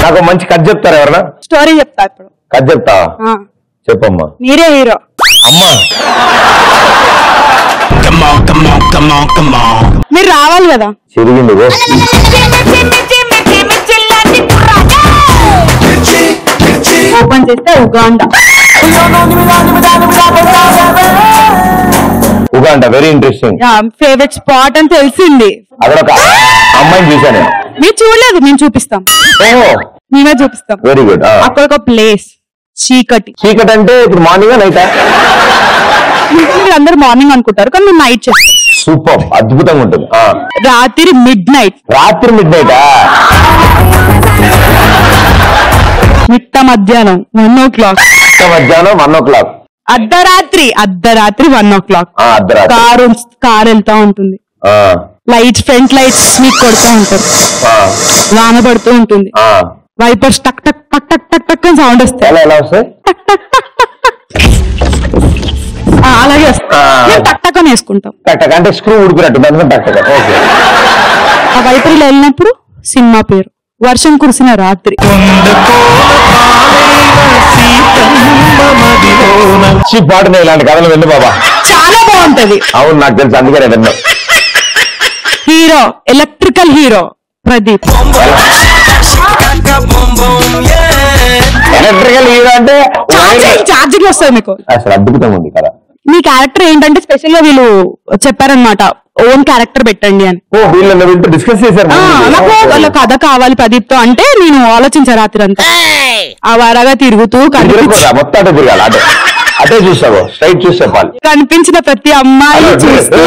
నాకు మంచి కథ చెప్తారా ఎవరన్నా? స్టోరీ చెప్తా ఇప్పుడు. కథ చెప్తావా? చెప్పమ్మా. మీరే హీరో. అమ్మా మీరు రావాలి కదా. చిరిగింది ఓపెన్ చేస్తే Uganda. Uganda very interesting. Favourite spot అని తెలిసింది. అక్కడ ఒక అమ్మాయిని చూసాను. మీరు చూడలేదు, మేము చూపిస్తాం. మేమే చూపిస్తాం. Very good. అక్కడ ఒక ప్లేస్ చీకటి. చీకటి అంటే ఇప్పుడు మార్నింగ్ నైట్? మీరు అందరు మార్నింగ్ అనుకుంటారు కానీ మేము నైట్ చేస్తాం. సూపర్, అద్భుతంగా ఉంటుంది. రాత్రి మిడ్ నైట్. రాత్రి మిడ్ నైట్? మిట్ట మధ్యాహ్నం 1 o'clock. మధ్యాహ్నం 1 o'clock. అర్ధరాత్రి 1 o'clock. కారు వెళ్తా ఉంటుంది. లైట్స్, ఫ్రంట్ లైట్స్ మీకు కొడుతూ ఉంటారు. వాన పడుతూ ఉంటుంది. వైపర్స్ టక్ టక్ టక్ టక్ టక్ టక్ అని సౌండ్ వస్తాయి. ఎలా వస్తాయి? అలాగే వస్తాయి. టక్ టక్ అని వేసుకుంటాం. అంటే స్క్రూ ఉడికినట్టు. ఆ వైపర్ ఇలా వెళ్ళినప్పుడు సినిమా పేరు వర్షం కురిసిన రాత్రి. పాటనే ఇలాంటి కథలు విన్ను బాబా, చాలా బాగుంటది. అవును, నాకు తెలుసు, అందుకనే విన్నా. Hero electrical hero Pradeep. Electrical hero అంటే ఛార్జింగ్ వస్తుంది మీకు. అసలు అద్భుతంగా ఉంది కదా. మీ క్యారెక్టర్ ఏంటంటే స్పెషల్ గా వీళ్ళు చెప్పారనమాట, ఓన్ క్యారెక్టర్ పెట్టండి అని. డిస్కస్ చేశారు. నాకు వాళ్ళ కథ కావాలి ప్రదీప్ తో అంటే నేను ఆలోచించా రాత్రి అంతా. ఆ వారాగా తిరుగుతూ మొత్తం అటే తిరగాలి, అటే చూస్తావు, స్ట్రైట్ చూసి చెప్పాలి. కనిపించిన ప్రతి అమ్మాయి చూస్తూ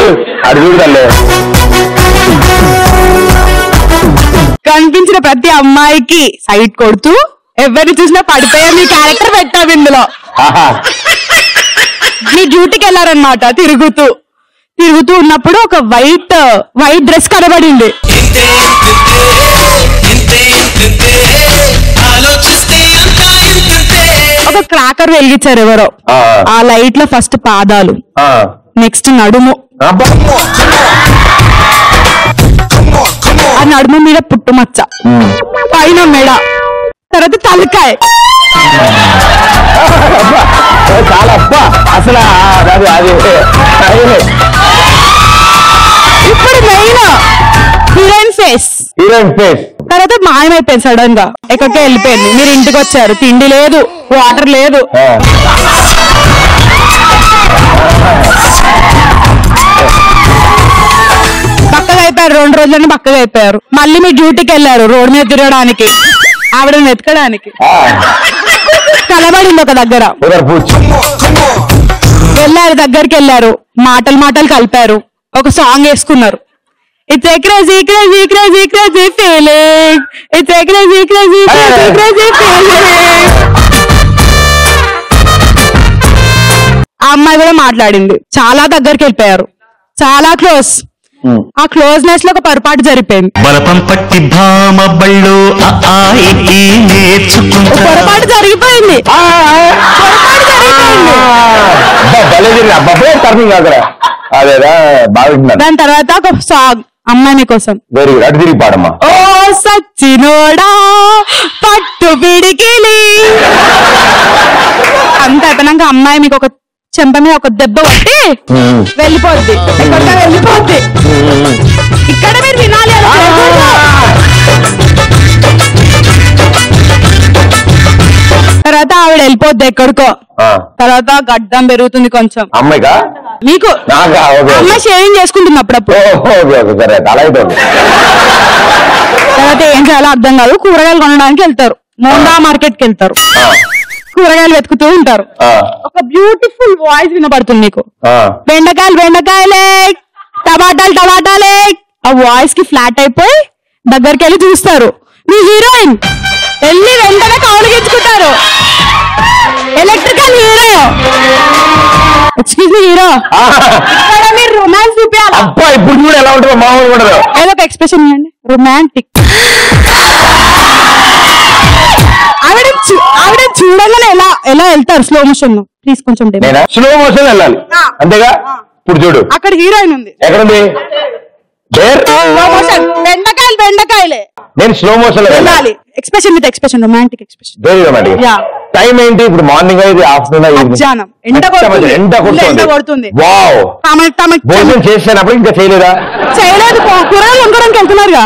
కనిపించిన ప్రతి అమ్మాయికి సైట్ కొడుతూ ఎవరిని చూసినా పడిపోయా మీ క్యారెక్టర్ పెట్టావు ఇందులో. మీ డ్యూటీకి వెళ్ళారనమాట. తిరుగుతూ ఉన్నప్పుడు ఒక వైట్ డ్రెస్ కనబడింది. ఒక క్రాకర్ వెలిగించారు ఎవరో. ఆ లైట్ లో ఫస్ట్ పాదాలు, నెక్స్ట్ నడుము, ఆ నడుము మీద పుట్టుమచ్చ, పైన మెడ, తర్వాత తలకాయ. చాలా అసలు ఇప్పుడు మెయిన్ హీరోయిన్ ఫేస్. తర్వాత మాయమైపోయింది సడన్ గా, ఎక్కడికే వెళ్ళిపోయింది. మీరు ఇంటికి వచ్చారు, తిండి లేదు, వాటర్ లేదు. పక్కగా అయిపోయారు. 2 రోజులని పక్కగా అయిపోయారు. మళ్ళీ మీ డ్యూటీకి వెళ్ళారు రోడ్ మీద తిరగడానికి, ఆవిడని వెతకడానికి. కలబడింది ఒక దగ్గర. వెళ్ళారు, దగ్గరికి వెళ్ళారు, మాటలు కలిపారు, ఒక సాంగ్ వేసుకున్నారు. It's a crazy, crazy, crazy, crazy feeling. It's a crazy, crazy, crazy, crazy feeling. ఆ అమ్మాయి కూడా మాట్లాడింది. చాలా దగ్గరికి వెళ్ళిపోయారు, చాలా క్లోజ్. ఆ క్లోజ్నెస్ లో ఒక పొరపాటు జరిపోయింది. పొరపాటు జరిగిపోయింది. దాని తర్వాత ఒక సాంగ్ అమ్మాయి కోసం. వెరీ గుడ్, అటు తిరిగి పాడమ్మా. ఓ సచ్చినోడా పట్టు పిడికిలి. అంత అయిపోయినాక అమ్మాయి మీకు ఒక చెంప మీద ఒక దెబ్బ కొట్టి వెళ్ళిపోద్ది. వెళ్ళిపోద్ది. ఇక్కడ మీరు వినాలి. తర్వాత ఆవిడ వెళ్ళిపోద్ది ఎక్కడికో. తర్వాత గడ్డం పెరుగుతుంది కొంచెం. అమ్మాయిగా మీకు? అమ్మాయి షేవింగ్ చేసుకుంటుంది అప్పుడప్పుడు. తర్వాత ఏం చేయాలో అర్థం కాదు. కూరగాయలు కొనడానికి వెళ్తారు, మోండా మార్కెట్ కి వెళ్తారు. కూరగాయలు వెతుకుతూ ఉంటారు. ఒక బ్యూటిఫుల్ వాయిస్ వినపడుతుంది మీకు. బెండకాయలే, టమాటాలే. ఆ వాయిస్ కి ఫ్లాట్ అయిపోయి దగ్గరికి వెళ్ళి చూస్తారు. మీ హీరోయిన్ వెళ్ళి వెంటనే కౌలిగించుకుంటారు. Electrical hero. Excuse me hero, ఇక్కడ మీరు రొమాన్స్ చూపించాలి. ఇప్పుడు చూడ ఎలా ఉంటుందో మామూలు ఉండదు. ఏదో ఒక ఎక్స్ప్రెషన్ ఇవ్వండి, రొమాంటిక్. ఆవిడ చూడగానే ఎలా వెళ్తారు స్లో మోషన్ లో. ప్లీజ్ కొంచెం స్లో మోషన్ వెళ్ళాలి అంతేగా. ఇప్పుడు చూడు, అక్కడ హీరోయిన్ ఉంది. ఎక్కడుంది? బెండకాయలే. నేను స్లో మోషన్ లో వెళ్ళాలి. Expression with expression, romantic expression. Very romantic. Time ఏంటి ఇప్పుడు? మార్నింగ్ అయితే ఆఫ్టర్నూన్ మధ్యాహ్నం ఎండ కొడుతుంది. వావ్. భోజనం చేసినప్పుడు ఇంకా చేయలేదా? చేయలేదు, కూరగాయలు వండుకోవడానికి వెళ్తున్నారుగా.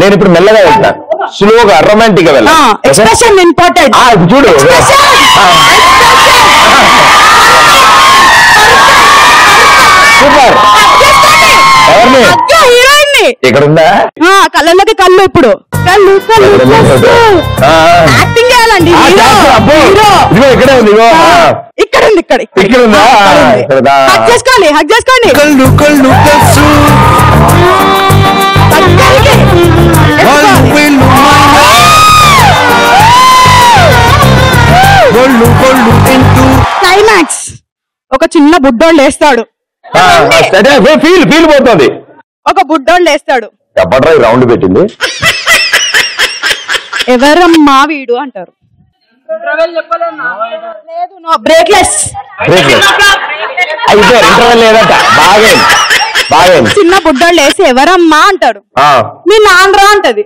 నేను ఇప్పుడు మెల్లగా వెళ్తాను, స్లోగా రొమాంటిక్ గా వెళ్ళాను. Expression important. చూడు సూపర్. ఎవరిని? హీరోయిన్ ఎక్కడుందా? కళ్ళలోకి కళ్ళు, ఇప్పుడు కళ్ళు యాక్టింగ్ చేయాలండి. ఎక్కడే ఉంది? ఇక్కడ ఉంది, ఇక్కడ ఉందా? హగ్ చేసుకోండి, హగ్ చేసుకోండి. కళ్ళు కళ్ళు క్లైమాక్స్ ఒక చిన్న బుడ్డోళ్ళు లేస్తాడు. ఫీల్ పోతుంది. ఒక బుడ్డోళ్ళు లేస్తాడు. చెప్పట్రా రౌండ్ పెట్టింది. ఎవరమ్మా వీడు అంటారు. బ్రేక్లెస్ ఇంటర్వెల్ లేదట. బాగా చిన్న బుడ్డోళ్ళు వేసి ఎవరమ్మా అంటాడు. మీ నాన్నరా అంటది.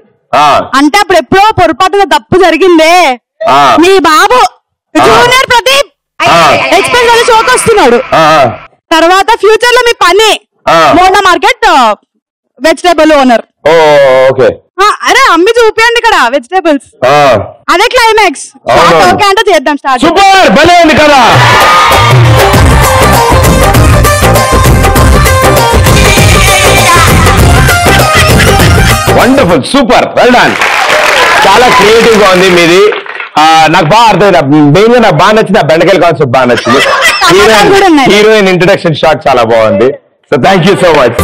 అంటే అప్పుడు ఎప్పుడో పొరపాటుగా తప్పు జరిగిందే. మీ బాబు జూనియర్ ప్రదీప్ ఎక్స్ప్రెస్ షోకి వస్తున్నాడు. తర్వాత ఫ్యూచర్ లో మీ పని మోండా మార్కెట్ వెజిటేబుల్ ఓనర్. అరే అమ్మి చూపించండి ఇక్కడ వెజిటేబుల్స్. అదే క్లైమాక్స్. ఓకే అంటే చేద్దాం స్టార్ట్. సూపర్, భలే ఉంది కదా. Wonderful, super, well done. చాలా క్రియేటివ్ గా ఉంది మీది. నాకు బాగా అర్థమైంది. మెయిన్ గా నాకు బాగా నచ్చింది, ఆ బెండకాయల కాన్సెప్ట్ బాగా నచ్చింది. హీరోయిన్ ఇంట్రడక్షన్ షాట్ చాలా బాగుంది. So thank you so much.